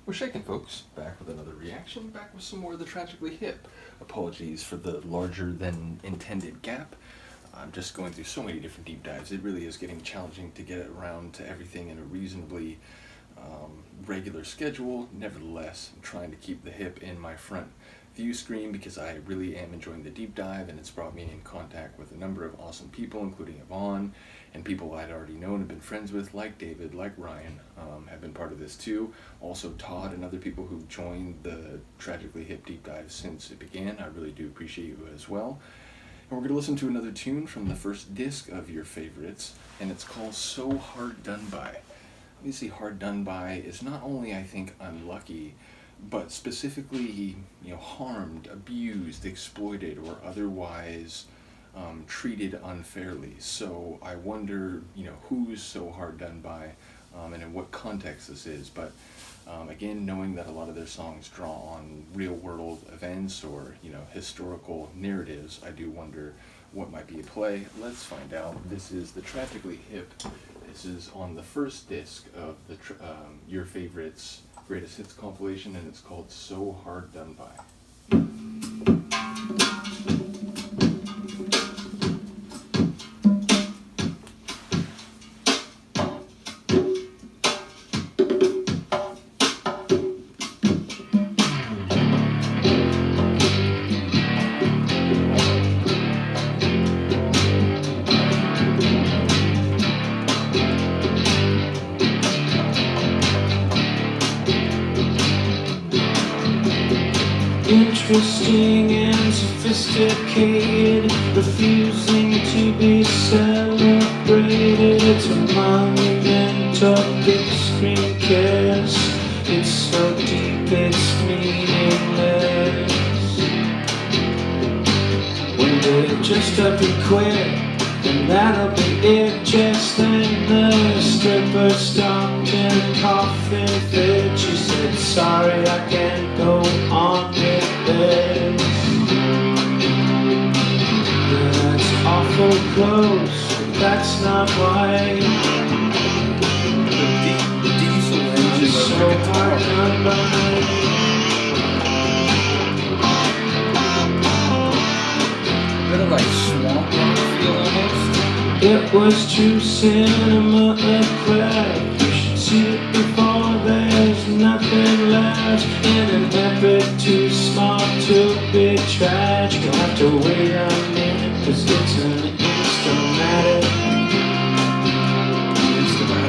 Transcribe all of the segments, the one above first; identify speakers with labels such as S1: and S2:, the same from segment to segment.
S1: We're shaking, folks. Back with another reaction, back with some more of the Tragically Hip. Apologies for the larger than intended gap. I'm just going through so many different deep dives. It really is getting challenging to get around to everything in a reasonably regular schedule. Nevertheless, I'm trying to keep the hip in my front view screen because I really am enjoying the deep dive, and it's brought me in contact with a number of awesome people, including Yvonne, and people I'd already known and been friends with, like David, like Ryan, have been part of this too. Also Todd and other people who've joined the Tragically Hip deep dive since it began. I really do appreciate you as well. And we're going to listen to another tune from the first disc of Yer Favourites, and it's called So Hard Done By. Obviously, Hard Done By is not only, I think, unlucky, but specifically, harmed, abused, exploited, or otherwise treated unfairly. So I wonder, who's so hard done by, and in what context this is. But again, knowing that a lot of their songs draw on real-world events or historical narratives, I do wonder what might be at play. Let's find out. This is the Tragically Hip. This is on the first disc of the Yer Favourites Greatest Hits compilation, and it's called So Hard Done By.
S2: Interesting and sophisticated, refusing to be celebrated. It's a monumental big screen kiss. It's so deep, it's meaningless. One day just up and quit, and that'll be it. Just then the stripper stopped and coffin fit. She said, sorry, I can't go on with this. That's awful close, but that's not why.
S1: The diesel engine
S2: I'm so hard done by.
S1: Bit of like swamp rock feel almost.
S2: It was true cinema at craft. You should see it before there's nothing left. In an epic too smart to be tragic. You'll have to wait a minute, cause it's an instamatic.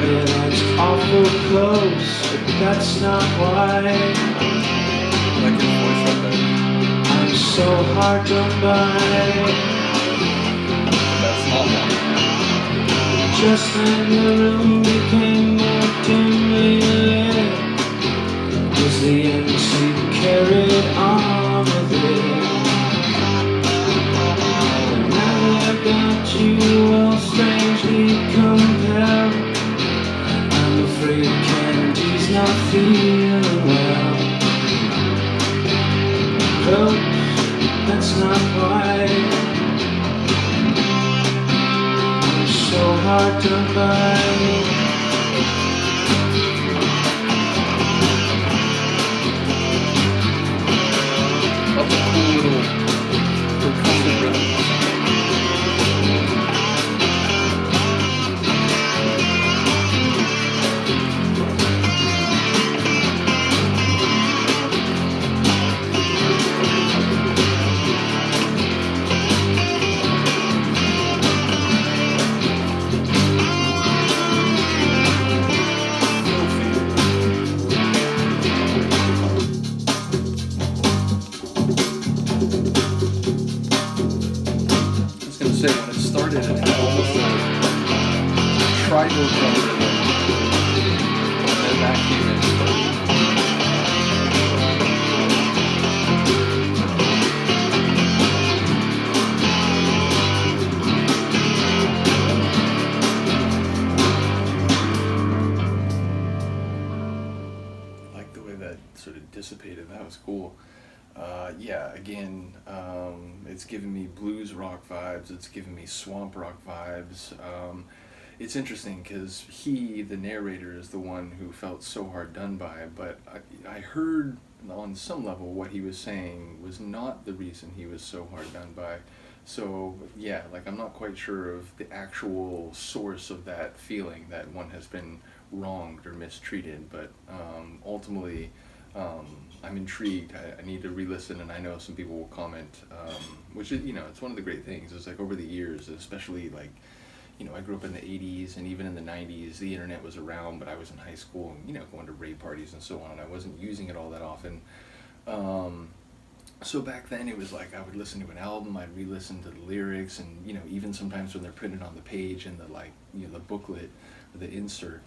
S2: Yeah, that's awful close, but that's not why.
S1: Like your voice right there.
S2: I'm so hard done by.
S1: That's not one.
S2: Just then the room became more dimly lit as the MC carried on with it. And now that I got you all strangely compelled, I'm afraid Candy's not feeling well. Close, that's not why. So hard to find.
S1: That's a cool little percussive rhythm. When it started, it had almost a tribal drum rhythm, and then that came in. I like the way that sort of dissipated. That was cool. Yeah, again, it's giving me blues rock vibes, it's giving me swamp rock vibes. it's interesting because he, the narrator, is the one who felt so hard done by, but I heard on some level what he was saying was not the reason he was so hard done by. So, yeah, like I'm not quite sure of the actual source of that feeling that one has been wronged or mistreated, but ultimately, I'm intrigued. I need to re-listen, and I know some people will comment, which is, it's one of the great things. It's like over the years, especially like, I grew up in the 80s, and even in the 90s, the internet was around, but I was in high school and, going to rave parties and so on, and I wasn't using it all that often. So back then it was like I would listen to an album, I'd re-listen to the lyrics, and even sometimes when they're printed on the page and the the booklet, or the insert,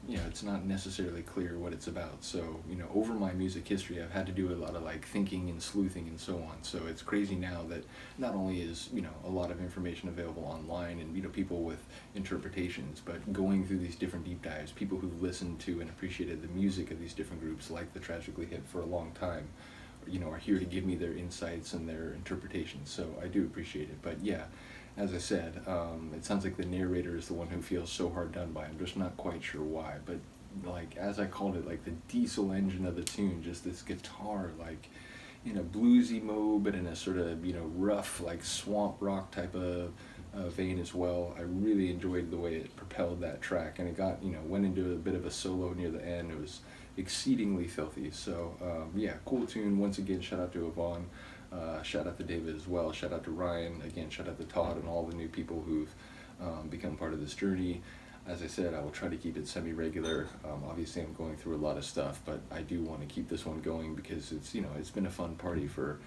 S1: it's not necessarily clear what it's about. So over my music history, I've had to do a lot of like thinking and sleuthing and so on. So it's crazy now that not only is a lot of information available online and people with interpretations, but going through these different deep dives, people who've listened to and appreciated the music of these different groups, like the Tragically Hip, for a long time, are here to give me their insights and their interpretations. So I do appreciate it. But yeah, as I said, it sounds like the narrator is the one who feels so hard done by. I'm just not quite sure why. But like, as I called it, like the diesel engine of the tune, just this guitar, like in a bluesy mode, but in a sort of, rough, like swamp rock type of vein as well. I really enjoyed the way it propelled that track, and it got, went into a bit of a solo near the end. It was exceedingly filthy. So yeah, cool tune. Once again, shout out to Yvonne, shout out to David as well, shout out to Ryan, again shout out to Todd and all the new people who've become part of this journey. As I said, I will try to keep it semi-regular. Obviously I'm going through a lot of stuff, but I do want to keep this one going because it's it's been a fun party for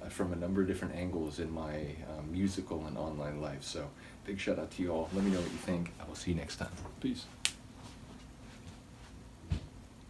S1: from a number of different angles in my musical and online life. So big shout out to you all. Let me know what you think. I will see you next time. Peace.